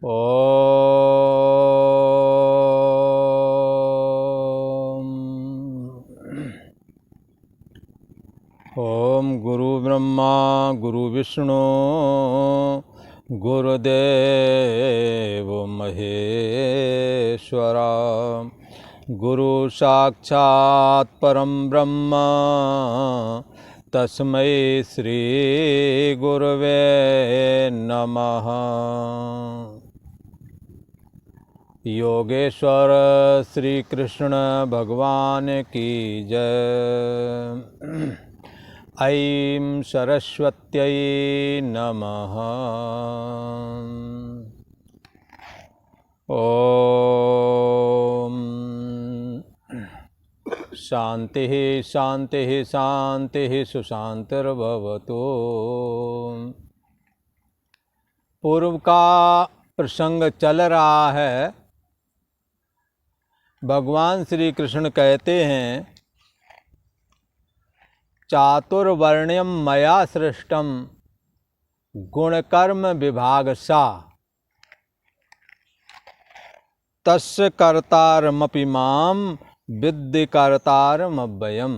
ओम गुरु ब्रह्मा गुरु विष्णु गुरुदेव महेश्वरा गुरु साक्षात् परम ब्रह्म तस्मै श्री गुरवे नमः। योगेश्वर श्री कृष्ण भगवान की जय। ऐं सरस्वत्यै नमः। ओम शांति शांति शांति सुशांतिर्भवतु। पूर्व का प्रसंग चल रहा है। भगवान श्री कृष्ण कहते हैं, चातुर्वर्ण्यम मया सृष्टम गुणकर्म विभागसा तस्य कर्तारमपि माम विद्धि कर्तारमव्ययम्।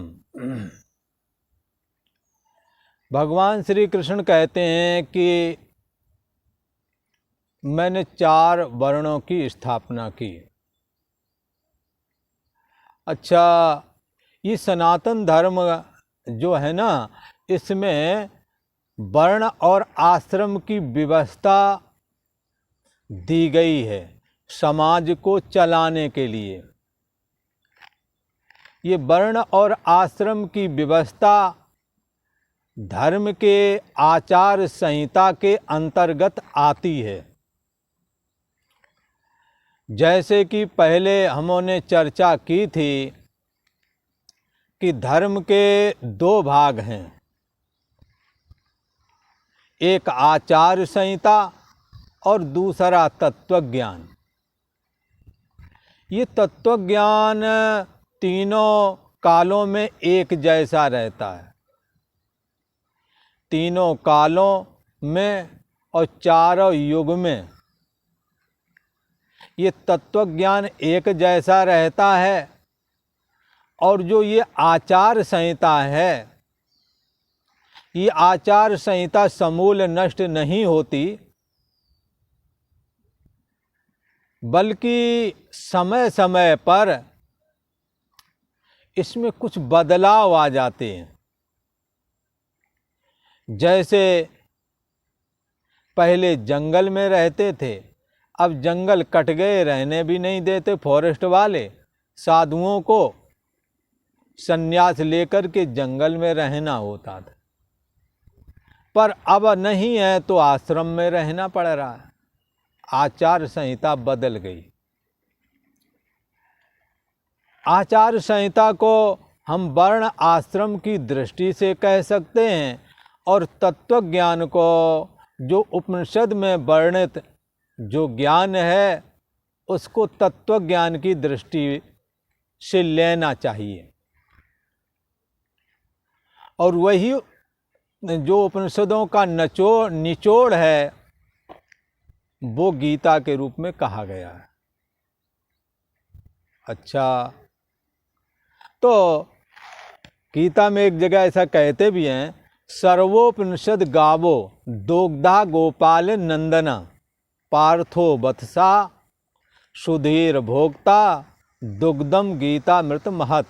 भगवान श्री कृष्ण कहते हैं कि मैंने 4 वर्णों की स्थापना की। अच्छा, ये सनातन धर्म जो है ना, इसमें वर्ण और आश्रम की व्यवस्था दी गई है समाज को चलाने के लिए। ये वर्ण और आश्रम की व्यवस्था धर्म के आचार संहिता के अंतर्गत आती है। जैसे कि पहले हमने चर्चा की थी कि धर्म के 2 भाग हैं, एक आचार संहिता और दूसरा तत्वज्ञान। ये तत्वज्ञान तीनों कालों में एक जैसा रहता है। तीनों कालों में और चारों युग में ये तत्वज्ञान एक जैसा रहता है। और जो ये आचार संहिता है, ये आचार संहिता समूल नष्ट नहीं होती, बल्कि समय समय पर इसमें कुछ बदलाव आ जाते हैं। जैसे पहले जंगल में रहते थे, अब जंगल कट गए, रहने भी नहीं देते फॉरेस्ट वाले। साधुओं को संन्यास लेकर के जंगल में रहना होता था, पर अब नहीं है तो आश्रम में रहना पड़ रहा है। आचार संहिता बदल गई। आचार संहिता को हम वर्ण आश्रम की दृष्टि से कह सकते हैं, और तत्वज्ञान को जो उपनिषद में वर्णित जो ज्ञान है उसको तत्वज्ञान की दृष्टि से लेना चाहिए। और वही जो उपनिषदों का निचोड़ है वो गीता के रूप में कहा गया है। अच्छा, तो गीता में एक जगह ऐसा कहते भी हैं, सर्वोपनिषद गावो दोग्धा गोपाल नंदना पार्थो वत्सा सुधीर भोक्ता दुग्धम गीता मृत महत।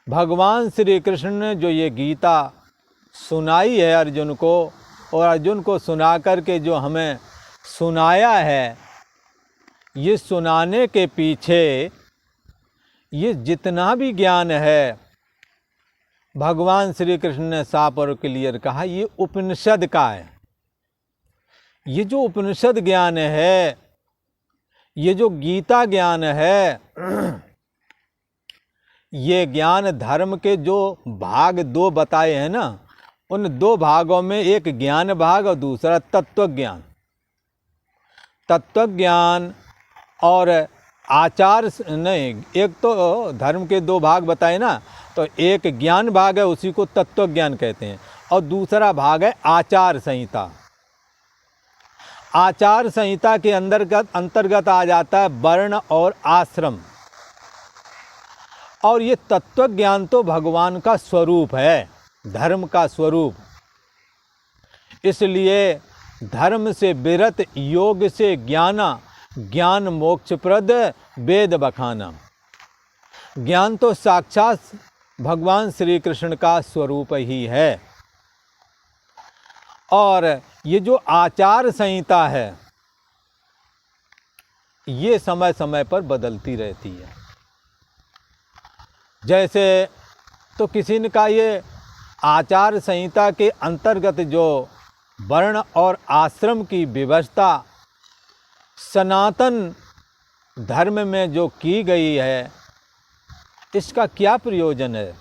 भगवान श्री कृष्ण ने जो ये गीता सुनाई है अर्जुन को, और अर्जुन को सुना करके जो हमें सुनाया है, ये सुनाने के पीछे ये जितना भी ज्ञान है, भगवान श्री कृष्ण ने साफ और क्लियर कहा, ये उपनिषद का है। ये जो उपनिषद ज्ञान है, ये जो गीता ज्ञान है, ये ज्ञान धर्म के जो भाग 2 बताए हैं ना, उन 2 भागों में एक ज्ञान भाग और दूसरा तत्व ज्ञान। तत्व ज्ञान और आचार नहीं, एक तो धर्म के 2 भाग बताए ना, तो एक ज्ञान भाग है, उसी को तत्व ज्ञान कहते हैं, और दूसरा भाग है आचार संहिता। आचार संहिता के अंतर्गत आ जाता है वर्ण और आश्रम। और ये तत्व ज्ञान तो भगवान का स्वरूप है, धर्म का स्वरूप। इसलिए धर्म से विरत, योग से ज्ञाना, ज्ञान मोक्षप्रद, वेद बखाना। ज्ञान तो साक्षात भगवान श्री कृष्ण का स्वरूप ही है। और ये जो आचार संहिता है ये समय समय पर बदलती रहती है। जैसे तो किसी ने कहा ये आचार संहिता के अंतर्गत जो वर्ण और आश्रम की व्यवस्था सनातन धर्म में जो की गई है इसका क्या प्रयोजन है।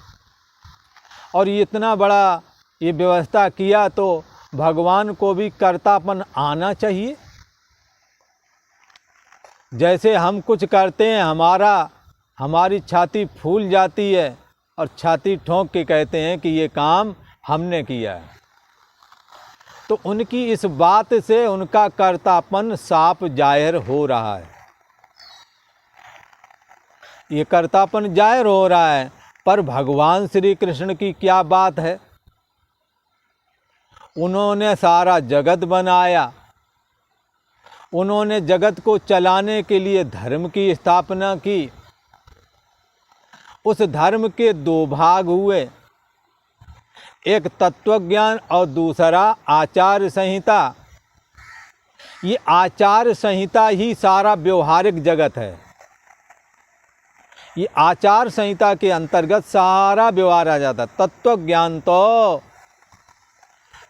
और ये इतना बड़ा ये व्यवस्था किया तो भगवान को भी कर्तापन आना चाहिए। जैसे हम कुछ करते हैं हमारी छाती फूल जाती है और छाती ठोंक के कहते हैं कि ये काम हमने किया है, तो उनकी इस बात से उनका कर्तापन साफ जाहिर हो रहा है। ये कर्तापन जाहिर हो रहा है। पर भगवान श्री कृष्ण की क्या बात है, उन्होंने सारा जगत बनाया, उन्होंने जगत को चलाने के लिए धर्म की स्थापना की। उस धर्म के दो भाग हुए, एक तत्वज्ञान और दूसरा आचार संहिता। ये आचार संहिता ही सारा व्यवहारिक जगत है। ये आचार संहिता के अंतर्गत सारा व्यवहार आ जाता। तत्वज्ञान तो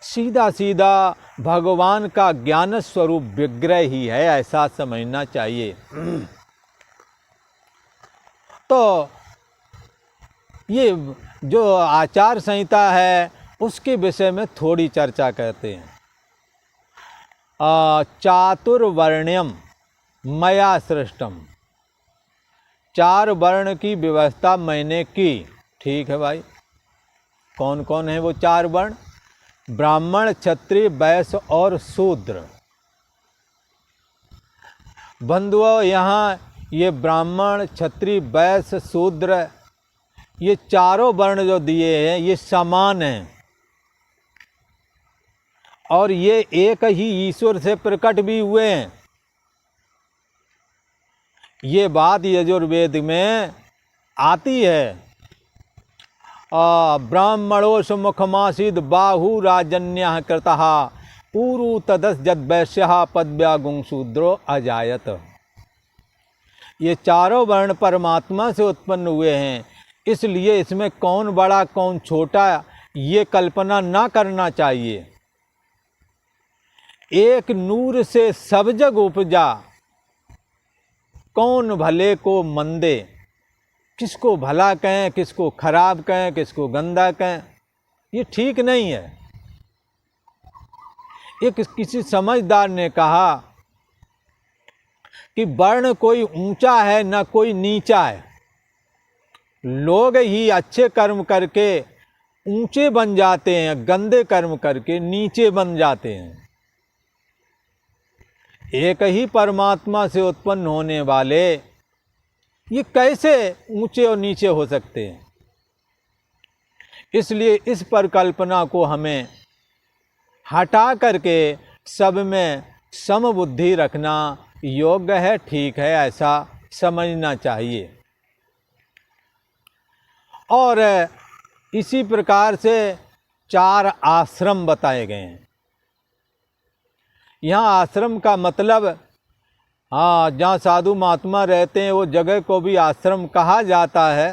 सीधा सीधा भगवान का ज्ञान स्वरूप विग्रह ही है, ऐसा समझना चाहिए। तो ये जो आचार संहिता है उसके विषय में थोड़ी चर्चा करते हैं। चातुर्वर्ण्यम मया सृष्टम, 4 वर्ण की व्यवस्था मैंने की। ठीक है भाई, कौन कौन है वो 4 वर्ण? ब्राह्मण, क्षत्रिय, वैश्य और शूद्र। बंधुओं, यहाँ ये ब्राह्मण, क्षत्रिय, वैश्य, शूद्र, ये चारों वर्ण जो दिए हैं ये समान हैं और ये एक ही ईश्वर से प्रकट भी हुए हैं। ये बात यजुर्वेद में आती है। ब्राह्मणोष मुखमासीद बाहु राजन्य कृतः पूरु तदस जद वैश्य पद्व्यागुं शूद्रो अजायत। ये चारों वर्ण परमात्मा से उत्पन्न हुए हैं, इसलिए इसमें कौन बड़ा कौन छोटा ये कल्पना ना करना चाहिए। एक नूर से सब जग उपजा, कौन भले को मंदे। किसको भला कहें, किसको खराब कहें, किसको गंदा कहें, ये ठीक नहीं है। एक किसी समझदार ने कहा कि वर्ण कोई ऊंचा है ना कोई नीचा है, लोग ही अच्छे कर्म करके ऊंचे बन जाते हैं, गंदे कर्म करके नीचे बन जाते हैं। एक ही परमात्मा से उत्पन्न होने वाले ये कैसे ऊंचे और नीचे हो सकते हैं। इसलिए इस परिकल्पना को हमें हटा करके सब में समबुद्धि रखना योग्य है, ठीक है, ऐसा समझना चाहिए। और इसी प्रकार से 4 आश्रम बताए गए हैं। यहाँ आश्रम का मतलब जहाँ साधु महात्मा रहते हैं वो जगह को भी आश्रम कहा जाता है।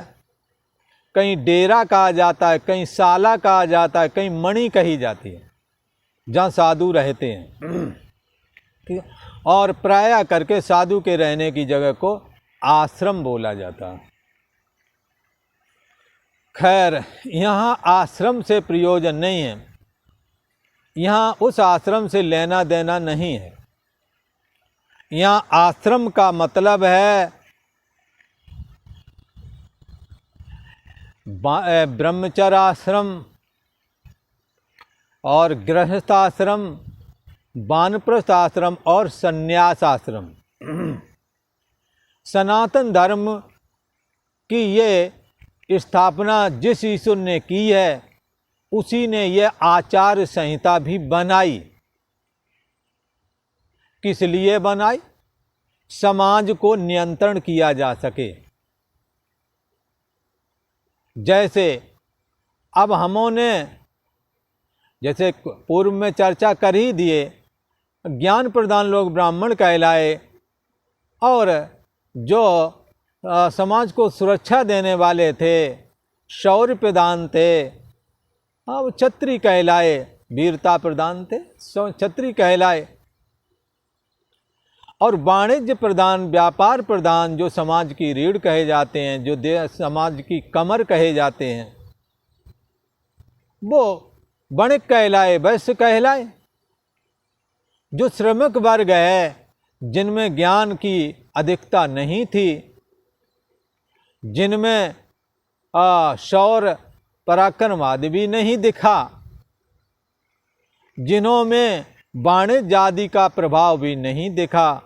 कहीं डेरा कहा जाता है, कहीं साला कहा जाता है, कहीं मणि कही जाती है जहाँ साधु रहते हैं। ठीक है। और प्राय करके साधु के रहने की जगह को आश्रम बोला जाता है। खैर, यहाँ आश्रम से प्रयोजन नहीं है, यहाँ उस आश्रम से लेना देना नहीं है। यहाँ आश्रम का मतलब है ब्रह्मचर्य आश्रम और गृहस्थ आश्रम वानप्रस्थ आश्रम और संन्यास आश्रम। सनातन धर्म की ये स्थापना जिस ईश्वर ने की है, उसी ने यह आचार संहिता भी बनाई। किस लिए बनाई? समाज को नियंत्रण किया जा सके। जैसे अब हमने जैसे पूर्व में चर्चा कर ही दिए, ज्ञान प्रदान लोग ब्राह्मण कहलाए, और जो समाज को सुरक्षा देने वाले थे, शौर्य प्रदान थे, अब क्षत्रिय कहलाए, वीरता प्रदान थे, क्षत्रिय कहलाए। और वाणिज्य प्रदान, व्यापार प्रदान, जो समाज की रीढ़ कहे जाते हैं, जो समाज की कमर कहे जाते हैं, वो वणिक कहलाए, वैश्य कहलाए। जो श्रमिक वर्ग है, जिनमें ज्ञान की अधिकता नहीं थी, जिनमें शौर्य पराक्रमवाद भी नहीं दिखा, जिन्हों में वाणिज्य आदि का प्रभाव भी नहीं दिखा,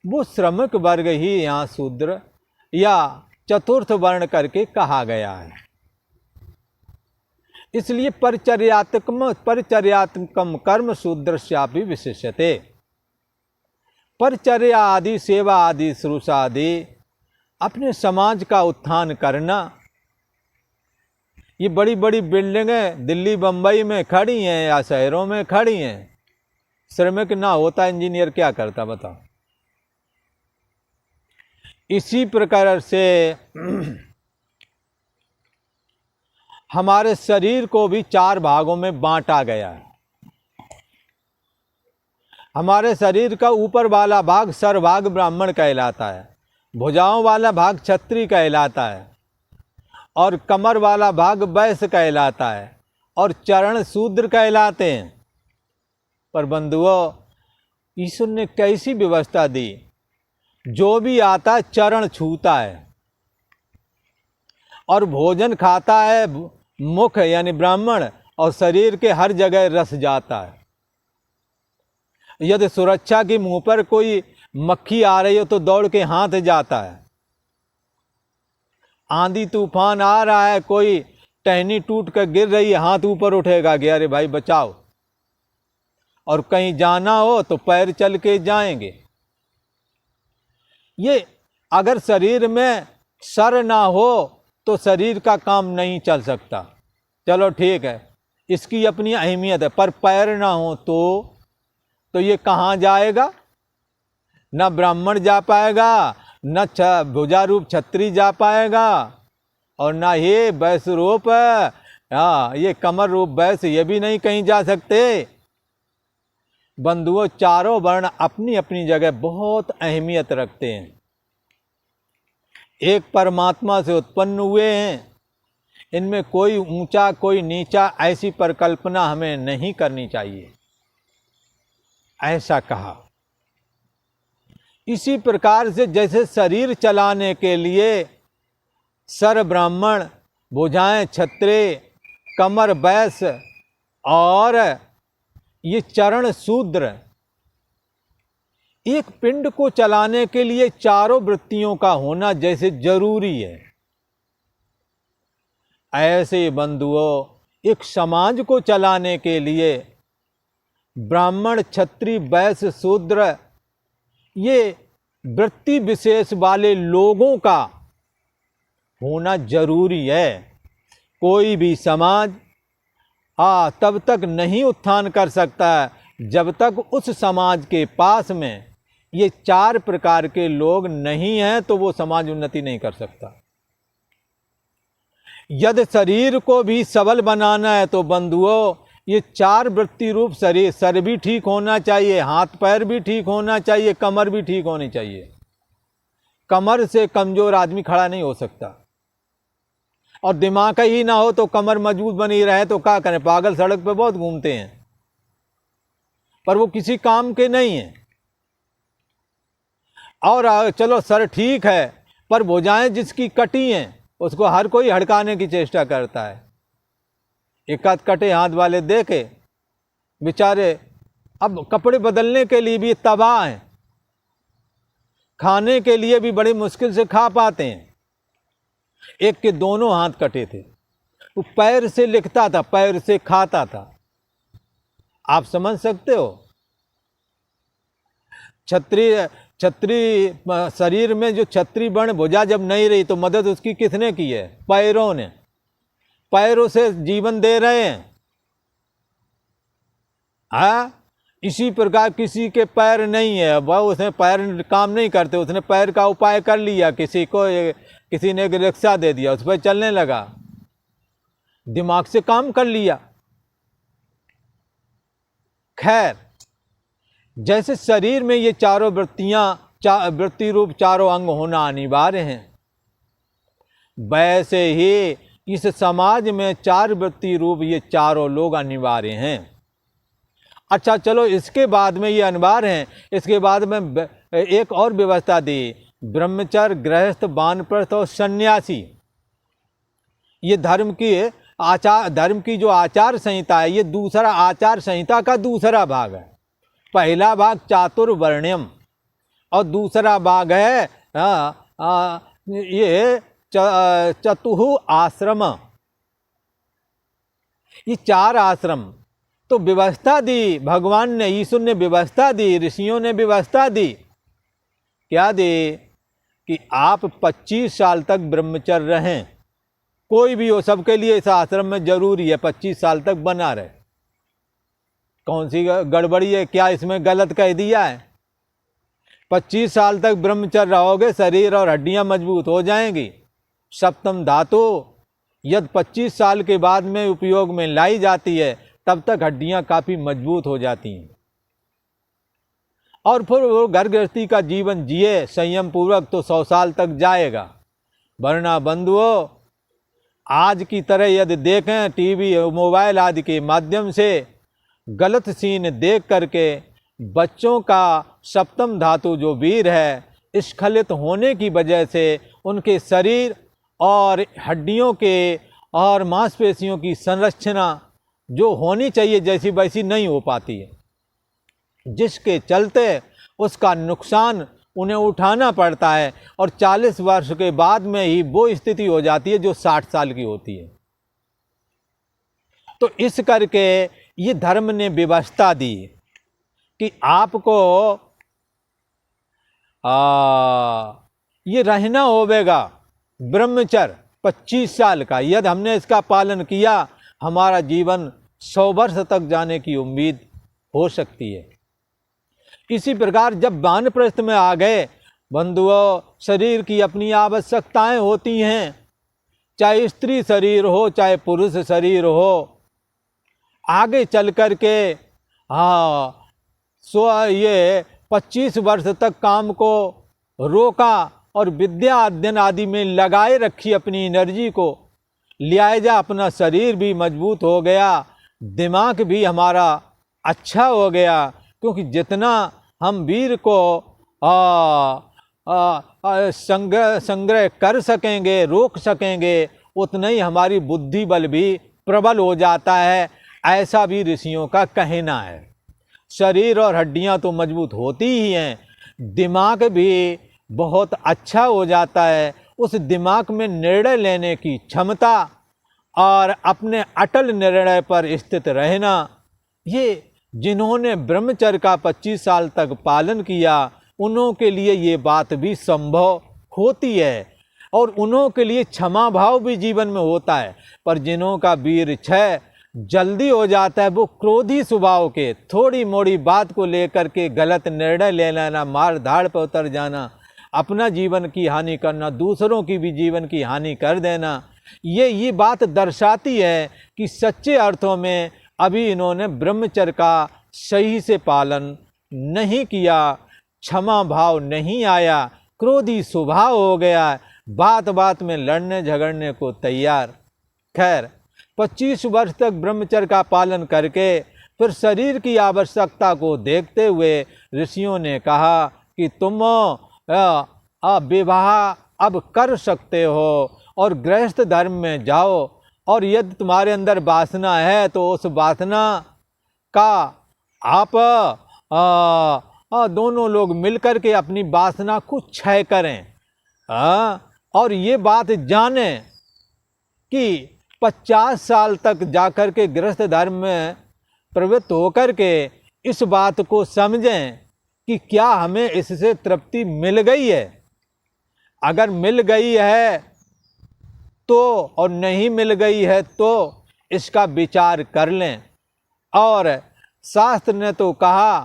वो श्रमिक वर्ग ही यहाँ शूद्र या चतुर्थ वर्ण करके कहा गया है। इसलिए परिचर्यात्मकम कर्म शूद्रस्यापि विशिष्यते। परिचर्या आदि, सेवा आदि, शुश्रूषा आदि, अपने समाज का उत्थान करना। ये बड़ी बड़ी बिल्डिंगें दिल्ली बम्बई में खड़ी हैं या शहरों में खड़ी हैं, श्रमिक ना होता इंजीनियर क्या करता बताओ। इसी प्रकार से हमारे शरीर को भी 4 भागों में बांटा गया है। हमारे शरीर का ऊपर वाला भाग सरभाग ब्राह्मण कहलाता है, भुजाओं वाला भाग क्षत्रिय कहलाता है, और कमर वाला भाग वैश्य कहलाता है, और चरण शूद्र कहलाते हैं। पर बंधुओं, ईश्वर ने कैसी व्यवस्था दी, जो भी आता चरण छूता है और भोजन खाता है मुख यानी ब्राह्मण, और शरीर के हर जगह रस जाता है। यदि सुरक्षा की मुंह पर कोई मक्खी आ रही हो तो दौड़ के हाथ जाता है। आंधी तूफान आ रहा है, कोई टहनी टूट कर गिर रही है, हाथ ऊपर उठेगा कि अरे भाई बचाओ। और कहीं जाना हो तो पैर चल के जाएंगे। ये अगर शरीर में सर ना हो तो शरीर का काम नहीं चल सकता। चलो ठीक है, इसकी अपनी अहमियत है, पर पैर ना हो तो ये कहाँ जाएगा? न ब्राह्मण जा पाएगा, न भुजारूप क्षत्रिय जा पाएगा, और ना ये वैश्य रूप, ये कमर रूप वैश्य, ये भी नहीं कहीं जा सकते। बंधुओं, चारों वर्ण अपनी अपनी जगह बहुत अहमियत रखते हैं। एक परमात्मा से उत्पन्न हुए हैं, इनमें कोई ऊंचा कोई नीचा ऐसी परिकल्पना हमें नहीं करनी चाहिए, ऐसा कहा। इसी प्रकार से जैसे शरीर चलाने के लिए सर ब्राह्मण, भुजाएं क्षत्रिय, कमर वैश्य और ये चरण शूद्र, एक पिंड को चलाने के लिए चारों वृत्तियों का होना जैसे जरूरी है, ऐसे बंधुओं एक समाज को चलाने के लिए ब्राह्मण, क्षत्रिय, वैश्य, शूद्र, ये वृत्ति विशेष वाले लोगों का होना जरूरी है। कोई भी समाज तब तक नहीं उत्थान कर सकता जब तक उस समाज के पास में ये 4 प्रकार के लोग नहीं हैं, तो वो समाज उन्नति नहीं कर सकता। यदि शरीर को भी सबल बनाना है तो बंधुओं ये 4 वृत्ति रूप शरीर, सर भी ठीक होना चाहिए, हाथ पैर भी ठीक होना चाहिए, कमर भी ठीक होनी चाहिए। कमर से कमजोर आदमी खड़ा नहीं हो सकता, और दिमाग ही ना हो तो कमर मजबूत बनी रहे तो क्या करें? पागल सड़क पे बहुत घूमते हैं, पर वो किसी काम के नहीं है। और चलो सर ठीक है, पर भुजाएं जिसकी कटी हैं उसको हर कोई हड़काने की चेष्टा करता है। एक आध कटे हाथ वाले देखे बेचारे अब कपड़े बदलने के लिए भी तबाह हैं, खाने के लिए भी बड़ी मुश्किल से खा पाते हैं। एक के दोनों हाथ कटे थे, वो पैर से लिखता था, पैर से खाता था। आप समझ सकते हो, छत्री शरीर में जो छत्री बण भुजा जब नहीं रही तो मदद उसकी किसने की है? पैरों ने। पैरों से जीवन दे रहे हैं। हाँ, इसी प्रकार किसी के पैर नहीं है, वह उसने पैर काम नहीं करते, उसने पैर का उपाय कर लिया, किसी ने एक रिक्शा दे दिया, उस पर चलने लगा, दिमाग से काम कर लिया। खैर, जैसे शरीर में ये चारों वृत्ति रूप चारों अंग होना अनिवार्य हैं, वैसे ही इस समाज में चार वृत्ति रूप ये चारों लोग अनिवार्य हैं। अच्छा चलो, इसके बाद में ये अनिवार्य हैं, इसके बाद में एक और व्यवस्था दी, ब्रह्मचर्य, गृहस्थ, वानप्रस्थ और सन्यासी। ये धर्म की जो आचार संहिता है, ये दूसरा आचार संहिता का दूसरा भाग है। पहला भाग चातुर्वर्ण्यम और दूसरा भाग है ये चतुः आश्रम। ये चार आश्रम तो व्यवस्था दी भगवान ने, ईश्वर ने व्यवस्था दी, ऋषियों ने व्यवस्था दी। क्या दी? कि आप 25 साल तक ब्रह्मचर्य रहें, कोई भी हो, सबके लिए इस आश्रम में जरूरी है 25 साल तक बना रहे। कौन सी गड़बड़ी है? क्या इसमें गलत कह दिया है? 25 साल तक ब्रह्मचर्य रहोगे, शरीर और हड्डियां मजबूत हो जाएंगी। सप्तम धातु यदि 25 साल के बाद में उपयोग में लाई जाती है, तब तक हड्डियां काफी मजबूत हो जाती हैं और फिर वो घर गृहस्थी का जीवन जिए संयम पूर्वक तो 100 साल तक जाएगा। वरना बंधुओं, आज की तरह यदि देखें टीवी मोबाइल आदि के माध्यम से गलत सीन देख करके बच्चों का सप्तम धातु जो वीर है स्खलित होने की वजह से उनके शरीर और हड्डियों के और मांसपेशियों की संरचना जो होनी चाहिए जैसी वैसी नहीं हो पाती है, जिसके चलते उसका नुकसान उन्हें उठाना पड़ता है और 40 वर्ष के बाद में ही वो स्थिति हो जाती है जो 60 साल की होती है। तो इस करके ये धर्म ने व्यवस्था दी कि आपको ये रहना होगा ब्रह्मचर्य 25 साल का। यदि हमने इसका पालन किया, हमारा जीवन 100 वर्ष तक जाने की उम्मीद हो सकती है। इसी प्रकार जब वानप्रस्थ में आ गए बंधुओं, शरीर की अपनी आवश्यकताएं होती हैं, चाहे स्त्री शरीर हो चाहे पुरुष शरीर हो। आगे चल कर के ये 25 वर्ष तक काम को रोका और विद्या अध्ययन आदि में लगाए रखी अपनी एनर्जी को, लिहाजा अपना शरीर भी मजबूत हो गया, दिमाग भी हमारा अच्छा हो गया। क्योंकि जितना हम वीर को संग्रह कर सकेंगे, रोक सकेंगे, उतना ही हमारी बुद्धि बल भी प्रबल हो जाता है, ऐसा भी ऋषियों का कहना है। शरीर और हड्डियां तो मजबूत होती ही हैं, दिमाग भी बहुत अच्छा हो जाता है। उस दिमाग में निर्णय लेने की क्षमता और अपने अटल निर्णय पर स्थित रहना, ये जिन्होंने ब्रह्मचर्य का 25 साल तक पालन किया उन्हों के लिए ये बात भी संभव होती है और उन्हों के लिए क्षमा भाव भी जीवन में होता है। पर जिन्हों का वीर क्षय जल्दी हो जाता है, वो क्रोधी स्वभाव के, थोड़ी मोड़ी बात को लेकर के गलत निर्णय ले लेना, मार धाड़ पर उतर जाना, अपना जीवन की हानि करना, दूसरों की भी जीवन की हानि कर देना, ये बात दर्शाती है कि सच्चे अर्थों में अभी इन्होंने ब्रह्मचर्य का सही से पालन नहीं किया, क्षमा भाव नहीं आया, क्रोधी स्वभाव हो गया, बात बात में लड़ने झगड़ने को तैयार। खैर 25 वर्ष तक ब्रह्मचर्य का पालन करके फिर शरीर की आवश्यकता को देखते हुए ऋषियों ने कहा कि तुम विवाह अब कर सकते हो और गृहस्थ धर्म में जाओ, और यदि तुम्हारे अंदर वासना है तो उस वासना का आप दोनों लोग मिलकर के अपनी वासना को क्षय करें और ये बात जानें कि 50 साल तक जाकर के गृहस्थ धर्म में प्रवृत्त होकर के इस बात को समझें कि क्या हमें इससे तृप्ति मिल गई है। अगर मिल गई है तो, और नहीं मिल गई है तो इसका विचार कर लें। और शास्त्र ने तो कहा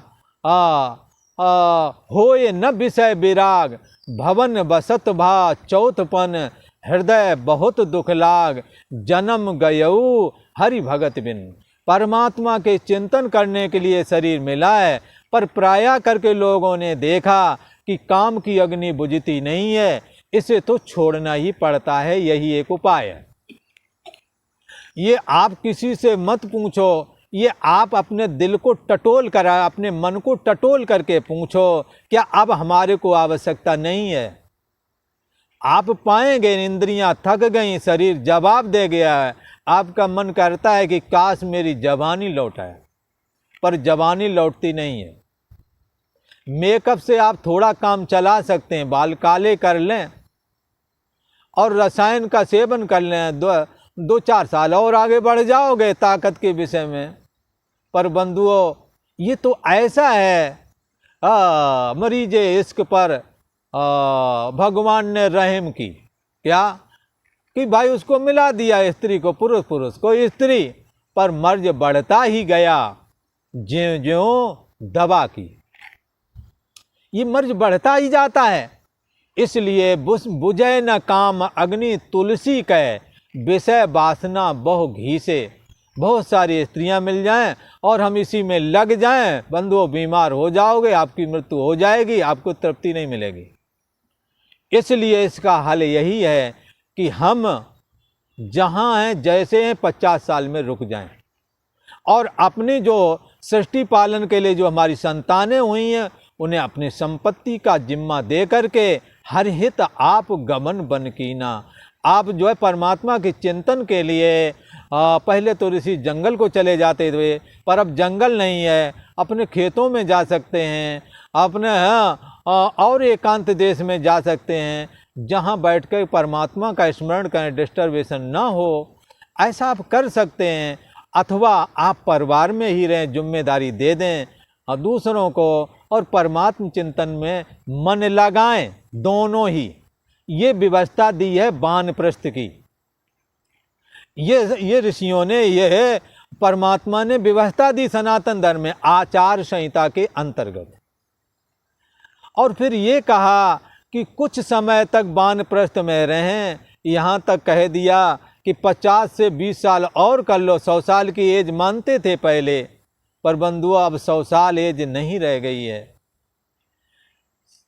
होए न विषय विराग, भवन बसत भा चौथपन, हृदय बहुत दुख लाग, जन्म गयऊ हरि भगत बिन। परमात्मा के चिंतन करने के लिए शरीर मिला है, पर प्रायः करके लोगों ने देखा कि काम की अग्नि बुझती नहीं है, इसे तो छोड़ना ही पड़ता है, यही एक उपाय है। ये आप किसी से मत पूछो, ये आप अपने दिल को टटोल कर, अपने मन को टटोल करके पूछो, क्या अब हमारे को आवश्यकता नहीं है। आप पाएंगे इंद्रियां थक गई, शरीर जवाब दे गया है, आपका मन करता है कि काश मेरी जवानी लौटाए, पर जवानी लौटती नहीं है। मेकअप से आप थोड़ा काम चला सकते हैं, बाल काले कर लें और रसायन का सेवन कर लें, 2-4 साल और आगे बढ़ जाओगे ताकत के विषय में। पर बंधुओं, ये तो ऐसा है, मरीजे इश्क पर भगवान ने रहम की, क्या कि भाई उसको मिला दिया, स्त्री को पुरुष, पुरुष को स्त्री, पर मर्ज बढ़ता ही गया ज्यों ज्यों दवा की। ये मर्ज बढ़ता ही जाता है। इसलिए बुझे न काम अग्नि तुलसी कै, विषय वासना बहु घी से। बहुत सारी स्त्रियां मिल जाएं और हम इसी में लग जाएं, बंधुओं बीमार हो जाओगे, आपकी मृत्यु हो जाएगी, आपको तृप्ति नहीं मिलेगी। इसलिए इसका हल यही है कि हम जहां हैं जैसे हैं 50 साल में रुक जाएं और अपनी जो सृष्टि पालन के लिए जो हमारी संतानें हुई हैं उन्हें अपनी संपत्ति का जिम्मा दे करके हर हित आप गमन बन कीना। आप जो है परमात्मा के चिंतन के लिए पहले तो ऋषि जंगल को चले जाते थे, पर अब जंगल नहीं है, अपने खेतों में जा सकते हैं, अपने और एकांत देश में जा सकते हैं, जहां बैठकर परमात्मा का स्मरण करें, डिस्टर्बेशन ना हो, ऐसा आप कर सकते हैं। अथवा आप परिवार में ही रहें, जिम्मेदारी दे दें और दूसरों को और परमात्म चिंतन में मन लगाएं, दोनों ही। ये व्यवस्था दी है वानप्रस्थ की, ये ऋषियों ने, ये परमात्मा ने व्यवस्था दी सनातन धर्म में आचार संहिता के अंतर्गत। और फिर ये कहा कि कुछ समय तक वानप्रस्थ में रहें, यहाँ तक कह दिया कि 50 से 20 साल और कर लो, 100 साल की एज मानते थे पहले, पर बंधुआ अब 100 साल एज नहीं रह गई है।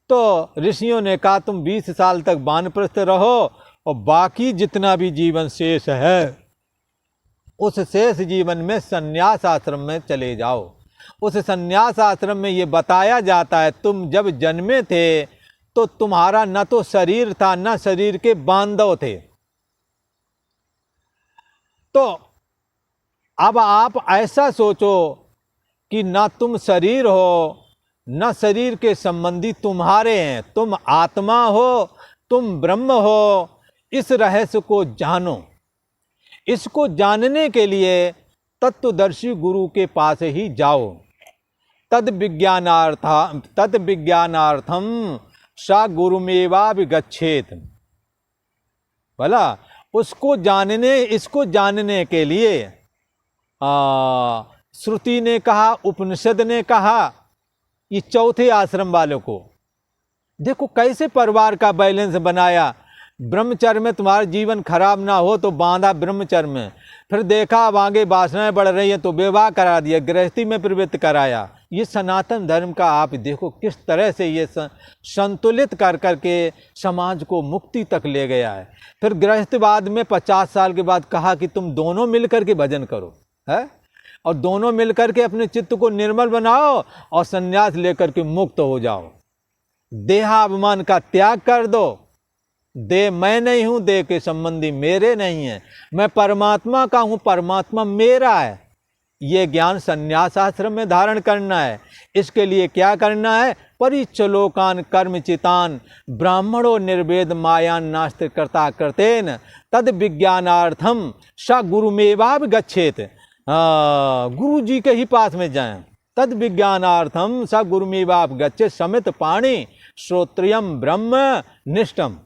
तो ऋषियों ने कहा तुम 20 साल तक वानप्रस्थ रहो और बाकी जितना भी जीवन शेष है उस शेष जीवन में संन्यास आश्रम में चले जाओ। उस संन्यास आश्रम में ये बताया जाता है तुम जब जन्मे थे तो तुम्हारा न तो शरीर था न शरीर के बांधव थे, तो अब आप ऐसा सोचो कि न तुम शरीर हो न शरीर के संबंधी तुम्हारे हैं, तुम आत्मा हो, तुम ब्रह्म हो। इस रहस्य को जानो। इसको जानने के लिए तत्वदर्शी गुरु के पास ही जाओ। तद विज्ञानार्थम सा गुरुमेवाभिगच्छेत। भला उसको जानने, इसको जानने के लिए श्रुति ने कहा, उपनिषद ने कहा, ये चौथे आश्रम वालों को देखो कैसे परिवार का बैलेंस बनाया। ब्रह्मचर्य में तुम्हारा जीवन खराब ना हो तो बांधा ब्रह्मचर्य में, फिर देखा अब आगे वासनाएं बढ़ रही हैं तो विवाह करा दिया, गृहस्थी में प्रवृत्त कराया। ये सनातन धर्म का आप देखो किस तरह से ये संतुलित कर करके समाज को मुक्ति तक ले गया है। फिर गृहस्थवाद में 50 साल के बाद कहा कि तुम दोनों मिलकर के भजन करो, है, और दोनों मिलकर के अपने चित्त को निर्मल बनाओ और संन्यास लेकर के मुक्त हो जाओ। देहाभिमान का त्याग कर दो। देह मैं नहीं हूं, देह के संबंधी मेरे नहीं है, मैं परमात्मा का हूं, परमात्मा मेरा है। ये ज्ञान संन्यास आश्रम में धारण करना है। इसके लिए क्या करना है? परिचलोकान कर्मचितान ब्राह्मणो निर्वेद मायान नास्ति कर्ता कृतेन तद विज्ञानार्थम स गुरुमेवाव गच्छेत। गुरु जी के ही पास में जाएं। तद विज्ञानार्थम स गुरुमेवाव गच्छेत समित पाणी श्रोत्रियम ब्रह्म निष्ठम।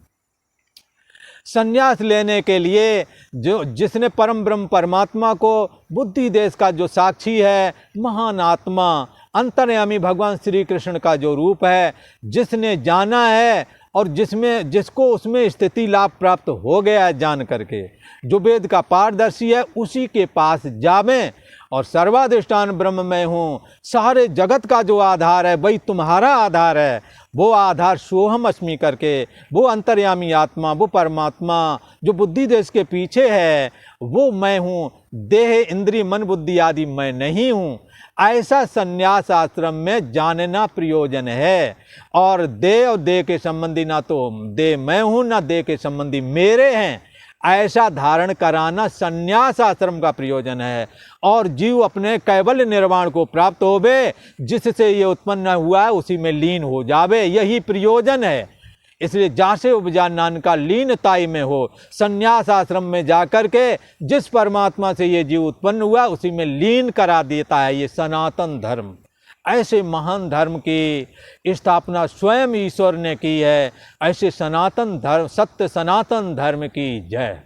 संन्यास लेने के लिए जिसने परम ब्रह्म परमात्मा को, बुद्धि देश का जो साक्षी है, महान आत्मा अंतर्यामी भगवान श्री कृष्ण का जो रूप है, जिसने जाना है और जिसको उसमें स्थिति लाभ प्राप्त हो गया है जान करके, जो वेद का पारदर्शी है, उसी के पास जावें और सर्वाधिष्ठान ब्रह्म मैं हूँ, सारे जगत का जो आधार है वही तुम्हारा आधार है, वो आधार सोहम अस्मि करके, वो अंतर्यामी आत्मा, वो परमात्मा जो बुद्धि देश के पीछे है, वो मैं हूँ, देह इंद्रिय मन बुद्धि आदि मैं नहीं हूँ। ऐसा संन्यास आश्रम में जानना प्रयोजन है। और देह और देह के संबंधी ना तो देह मैं हूँ ना देह के संबंधी मेरे हैं, ऐसा धारण कराना संन्यास आश्रम का प्रयोजन है। और जीव अपने कैवल्य निर्वाण को प्राप्त होवे, जिससे ये उत्पन्न हुआ है उसी में लीन हो जावे, यही प्रयोजन है। इसलिए जासे उपजा नानका लीनताई में हो, संन्यास आश्रम में जाकर के जिस परमात्मा से ये जीव उत्पन्न हुआ उसी में लीन करा देता है ये सनातन धर्म। ऐसे महान धर्म की स्थापना स्वयं ईश्वर ने की है। ऐसे सनातन धर्म, सत्य सनातन धर्म की जय।